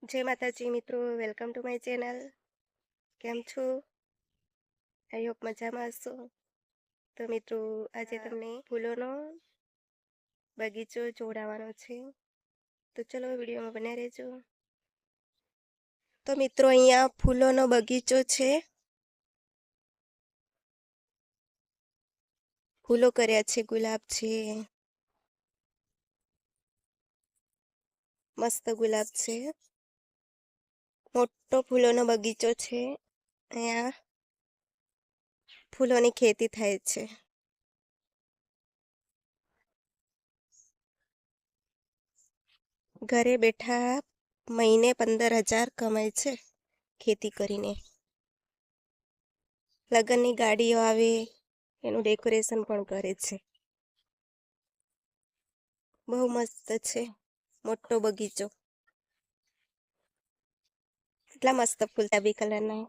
જય માતાજી મિત્રો, વેલકમ ટુ માય ચેનલ. કેમ છો? આઈ હોપ મજામાં હશો. તો મિત્રો, આજે તમને ફૂલોનો બગીચો જોડાવાનો છે. તો ચલો વિડીયોમાં બન્યા રહેજો. તો મિત્રો, અહીંયા ફૂલોનો બગીચો છે. ફૂલો કર્યા છે, ગુલાબ છે, મસ્ત ગુલાબ છે. મોટો ફૂલોનો બગીચો છે. અહીંયા ફૂલોની ખેતી થાય છે. ઘરે બેઠા મહિને 15,000 કમાય છે ખેતી કરીને. લગ્નની ગાડીઓ આવે, એનું ડેકોરેશન પણ કરે છે. બહુ મસ્ત છે મોટો બગીચો. એટલા મસ્ત ફૂલ ગુલાબી કલરના.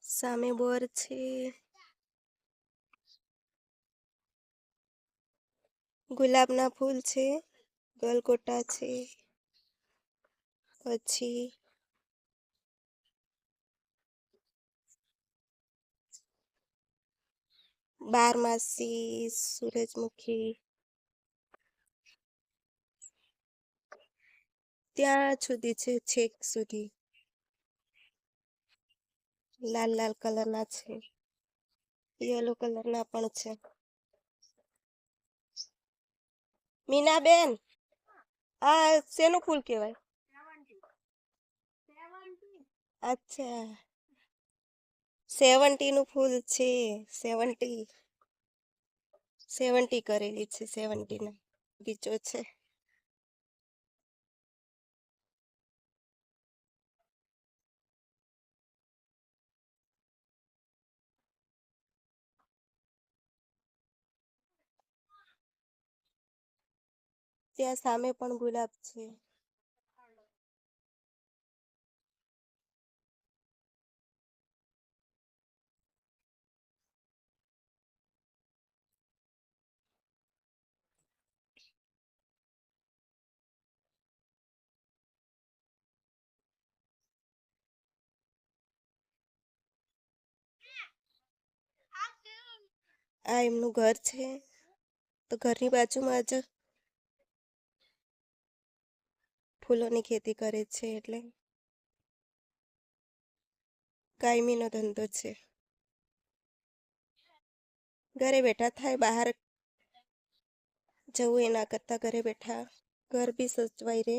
સામે બોર છે, ગુલાબના ફૂલ છે, ગલગોટા છે, પછી બારમાસી, સૂરજમુખી, ત્યાં સુધી છે, છેક સુધી. લાલ લાલ કલરના છે, યલો કલરના પણ છે. મીનાબેન, આ શેનું ફૂલ કહેવાય? અચ્છા, 70 નું ફૂલ છે. 70 કરેલી છે. 70 ના બગીચો છે. ત્યાં સામે પણ ગુલાબ છે. આ એમનું ઘર છે. તો ઘરની બાજુમાં જ ફૂલોની ખેતી કરે છે. એટલે કાયમીનો ધંધો છે. ઘરે બેઠા થાય, બહાર જવું એના કરતા ઘરે બેઠા ઘર બી સચવાઈ રહે.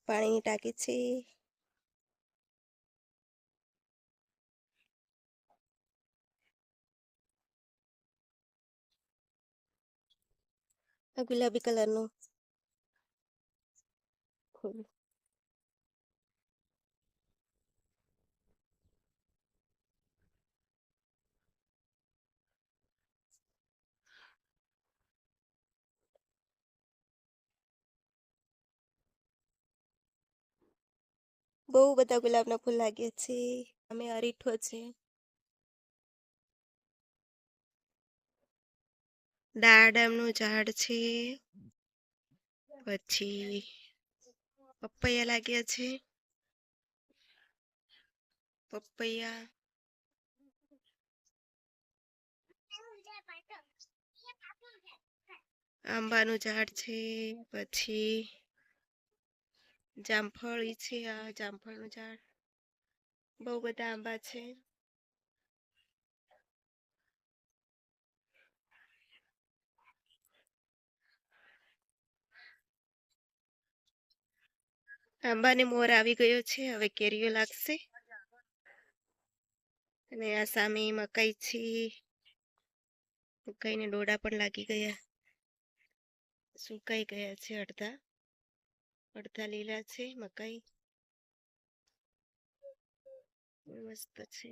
પાણીની ટાંકી છે. આ ગુલાબી કલરનું ફૂલ. બહુ બધા ગુલાબના ફૂલ લાગ્યા છે. અમે અરીઠો છે, દાડમનું ઝાડ છે, પછી પપૈયા લાગ્યા છે. પપૈયા, આંબાનું ઝાડ છે, પછી જામફળ છે. આ જામફળનું ઝાડ, બહુ બધા આંબા છે. આંબાને મોર આવી ગયો છે. હવે કેરીઓ લાગશે. અને આ સામે મકાઈ છે. મકાઈને ડોડા પણ લાગી ગયા, સુકાઈ ગયા છે. અડધા અડધા લીલા છે. મકાઈ મસ્ત છે.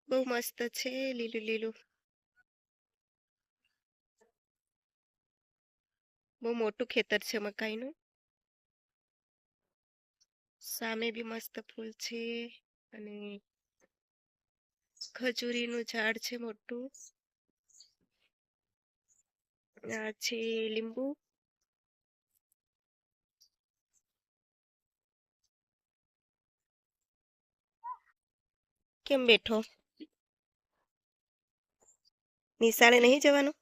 બહુ મસ્ત છે, લીલું લીલું. બહુ મોટું ખેતર છે મકાઈનું. સામે બી મસ્ત ફૂલ છે અને ખજૂરીનું ઝાડ છે મોટું. આ છે લીંબુ. કેમ બેઠો? નિશાળે નહીં જવાનું?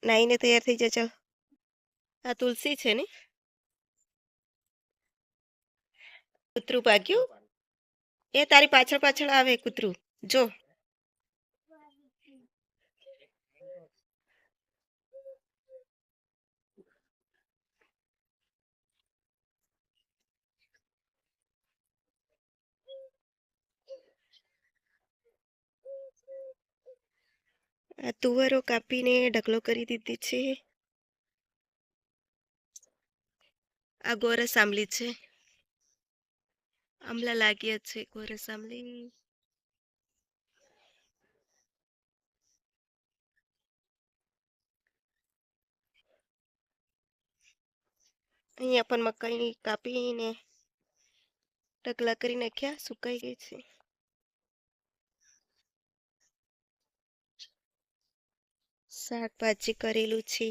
નાઈને તૈયાર થઈ જા ચાલ. આ તુલસી છે ને? કૂતરું ભાગ્યું? એ તારી પાછળ પાછળ આવે કૂતરું, જો. આ તુવરો કાપીને ઢગલો કરી દીધી છે. આ ગોરસ આંબલી છે. આંબલા લાગ્યા છે ગોરસ આંબલી. અહીંયા પણ મકાઈ કાપીને ઢગલા કરી નાખ્યા, સુકાઈ ગઈ છે. શાકભાજી કરેલું છે.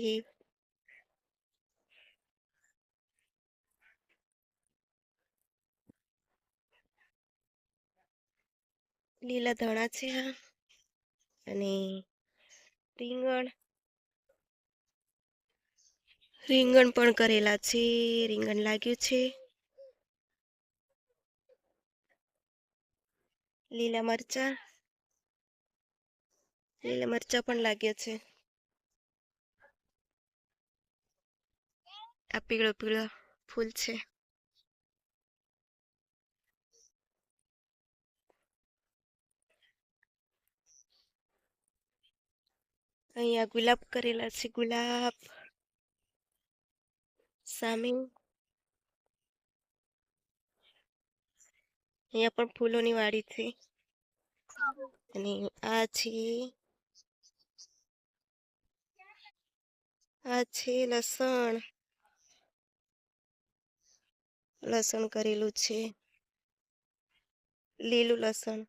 લીલા ધાણા છે આ અને રીંગણ પણ કરેલા છે. રીંગણ લાગ્યું છે. લીલા મરચા પણ લાગ્યા છે. આ પીળો પીળો ફૂલ છે. અહીંયા ગુલાબ કરેલા છે. ગુલાબ સામે અહીંયા પણ ફૂલોની વાડી છે અને આ છે લસણ કરેલું છે. લીલું લસણ.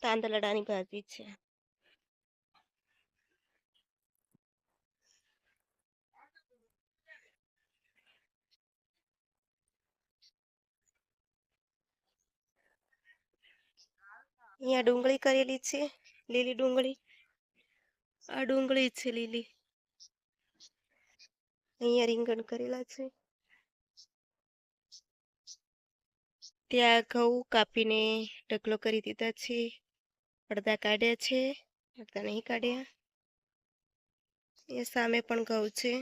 તાંદલડાની ભાજી છે. અહીંયા ડુંગળી કરેલી છે. લીલી ડુંગળી. આ ડુંગળી છે લીલી. અહીંયા રીંગણ કરેલા છે. ત્યાં ઘઉં કાપીને ઢગલો કરી દીધા છે. અડધા કાઢ્યા છે, અડધા નહીં કાઢ્યા. એ સામે પણ ઘઉં છે.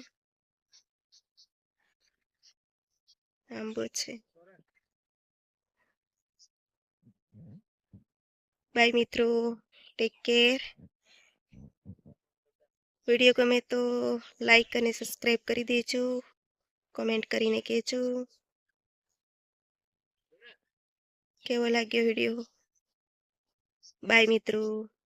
આંબો છે. બાય મિત્રો, ટેક કેર. વિડીયો ગમે તો લાઈક અને સબસ્ક્રાઈબ કરી દેજો. કોમેન્ટ કરીને કહેજો કેવો લાગ્યો વિડીયો. બાય મિત્રો.